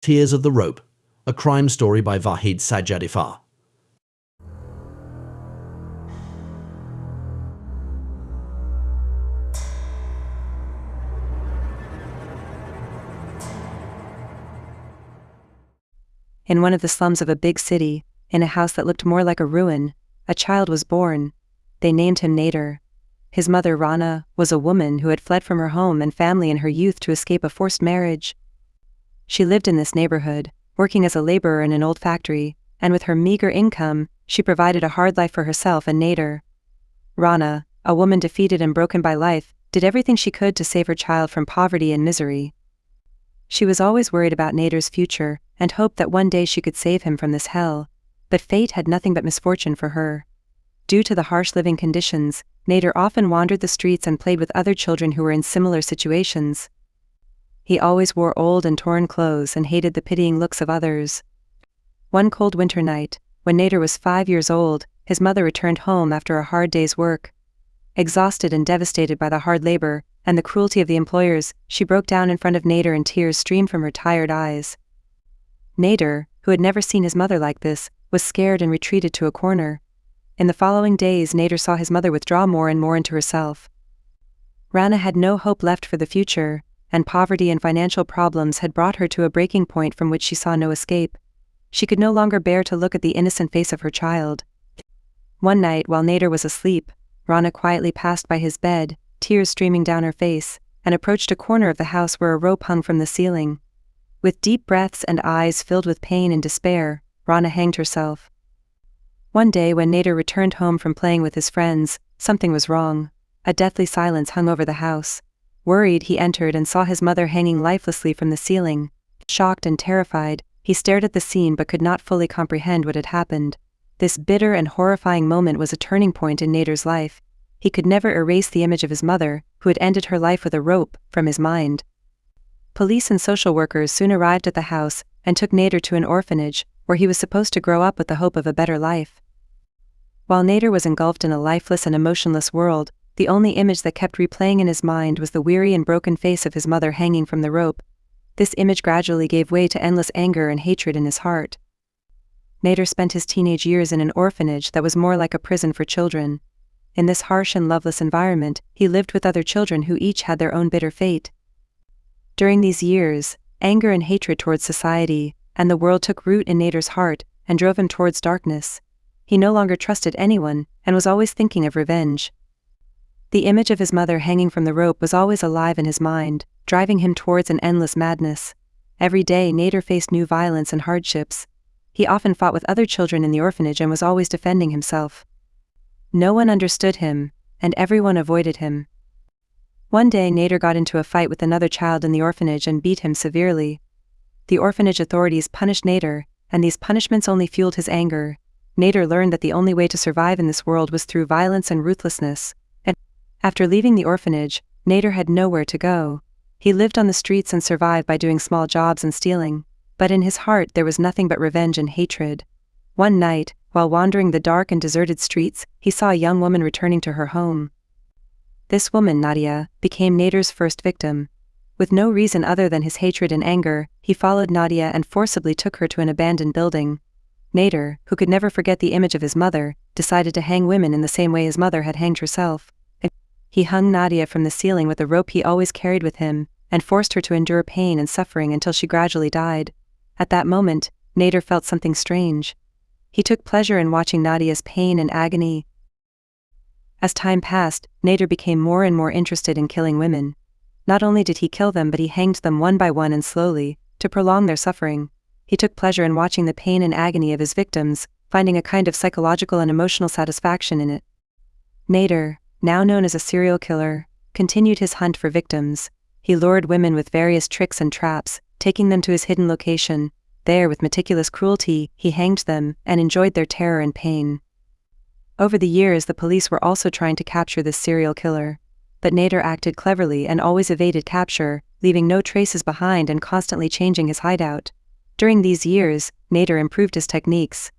Tears of the Rope, a crime story by Vahid Sajjadifar. In one of the slums of a big city, in a house that looked more like a ruin, a child was born. They named him Nader. His mother, Rana, was a woman who had fled from her home and family in her youth to escape a forced marriage. She lived in this neighborhood, working as a laborer in an old factory, and with her meager income, she provided a hard life for herself and Nader. Rana, a woman defeated and broken by life, did everything she could to save her child from poverty and misery. She was always worried about Nader's future and hoped that one day she could save him from this hell, but fate had nothing but misfortune for her. Due to the harsh living conditions, Nader often wandered the streets and played with other children who were in similar situations. He always wore old and torn clothes and hated the pitying looks of others. One cold winter night, when Nader was 5 years old, his mother returned home after a hard day's work. Exhausted and devastated by the hard labor and the cruelty of the employers, she broke down in front of Nader and tears streamed from her tired eyes. Nader, who had never seen his mother like this, was scared and retreated to a corner. In the following days, Nader saw his mother withdraw more and more into herself. Rana had no hope left for the future, and poverty and financial problems had brought her to a breaking point from which she saw no escape. She could no longer bear to look at the innocent face of her child. One night, while Nader was asleep, Rana quietly passed by his bed, tears streaming down her face, and approached a corner of the house where a rope hung from the ceiling. With deep breaths and eyes filled with pain and despair, Rana hanged herself. One day when Nader returned home from playing with his friends, something was wrong. A deathly silence hung over the house. Worried, he entered and saw his mother hanging lifelessly from the ceiling. Shocked and terrified, he stared at the scene but could not fully comprehend what had happened. This bitter and horrifying moment was a turning point in Nader's life. He could never erase the image of his mother, who had ended her life with a rope, from his mind. Police and social workers soon arrived at the house and took Nader to an orphanage, where he was supposed to grow up with the hope of a better life. While Nader was engulfed in a lifeless and emotionless world, the only image that kept replaying in his mind was the weary and broken face of his mother hanging from the rope. This image gradually gave way to endless anger and hatred in his heart. Nader spent his teenage years in an orphanage that was more like a prison for children. In this harsh and loveless environment, he lived with other children who each had their own bitter fate. During these years, anger and hatred towards society and the world took root in Nader's heart and drove him towards darkness. He no longer trusted anyone and was always thinking of revenge. The image of his mother hanging from the rope was always alive in his mind, driving him towards an endless madness. Every day Nader faced new violence and hardships. He often fought with other children in the orphanage and was always defending himself. No one understood him, and everyone avoided him. One day Nader got into a fight with another child in the orphanage and beat him severely. The orphanage authorities punished Nader, and these punishments only fueled his anger. Nader learned that the only way to survive in this world was through violence and ruthlessness. And after leaving the orphanage, Nader had nowhere to go. He lived on the streets and survived by doing small jobs and stealing, but in his heart there was nothing but revenge and hatred. One night, while wandering the dark and deserted streets, he saw a young woman returning to her home. This woman, Nadia, became Nader's first victim. With no reason other than his hatred and anger, he followed Nadia and forcibly took her to an abandoned building. Nader, who could never forget the image of his mother, decided to hang women in the same way his mother had hanged herself. He hung Nadia from the ceiling with a rope he always carried with him, and forced her to endure pain and suffering until she gradually died. At that moment, Nader felt something strange. He took pleasure in watching Nadia's pain and agony. As time passed, Nader became more and more interested in killing women. Not only did he kill them, but he hanged them one by one and slowly, to prolong their suffering. He took pleasure in watching the pain and agony of his victims, finding a kind of psychological and emotional satisfaction in it. Nader, now known as a serial killer, continued his hunt for victims. He lured women with various tricks and traps, taking them to his hidden location. There, with meticulous cruelty, he hanged them and enjoyed their terror and pain. Over the years, the police were also trying to capture this serial killer. But Nader acted cleverly and always evaded capture, leaving no traces behind and constantly changing his hideout. During these years, Nader improved his techniques.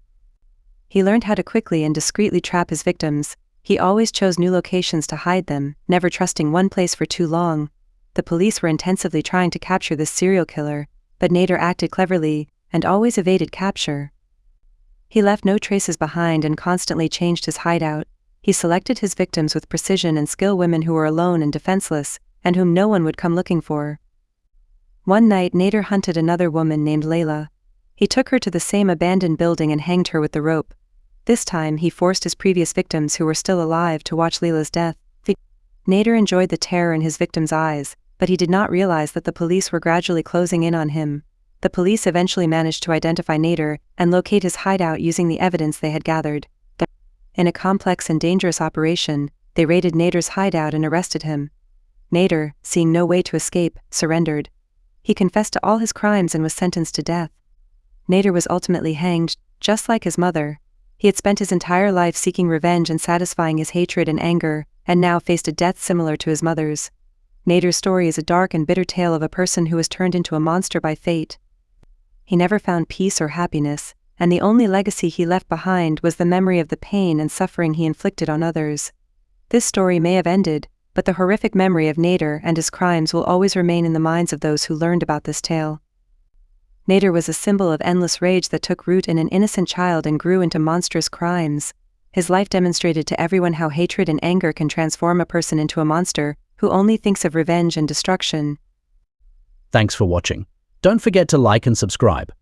He learned how to quickly and discreetly trap his victims. He always chose new locations to hide them, never trusting one place for too long. The police were intensively trying to capture this serial killer, but Nader acted cleverly and always evaded capture. He left no traces behind and constantly changed his hideout. He selected his victims with precision and skill, women who were alone and defenseless, and whom no one would come looking for. One night Nader hunted another woman named Layla. He took her to the same abandoned building and hanged her with the rope. This time he forced his previous victims who were still alive to watch Layla's death. Nader enjoyed the terror in his victims' eyes, but he did not realize that the police were gradually closing in on him. The police eventually managed to identify Nader and locate his hideout using the evidence they had gathered. In a complex and dangerous operation, they raided Nader's hideout and arrested him. Nader, seeing no way to escape, surrendered. He confessed to all his crimes and was sentenced to death. Nader was ultimately hanged, just like his mother. He had spent his entire life seeking revenge and satisfying his hatred and anger, and now faced a death similar to his mother's. Nader's story is a dark and bitter tale of a person who was turned into a monster by fate. He never found peace or happiness, and the only legacy he left behind was the memory of the pain and suffering he inflicted on others. This story may have ended, but the horrific memory of Nader and his crimes will always remain in the minds of those who learned about this tale. Nader was a symbol of endless rage that took root in an innocent child and grew into monstrous crimes. His life demonstrated to everyone how hatred and anger can transform a person into a monster who only thinks of revenge and destruction. Thanks for watching. Don't forget to like and subscribe.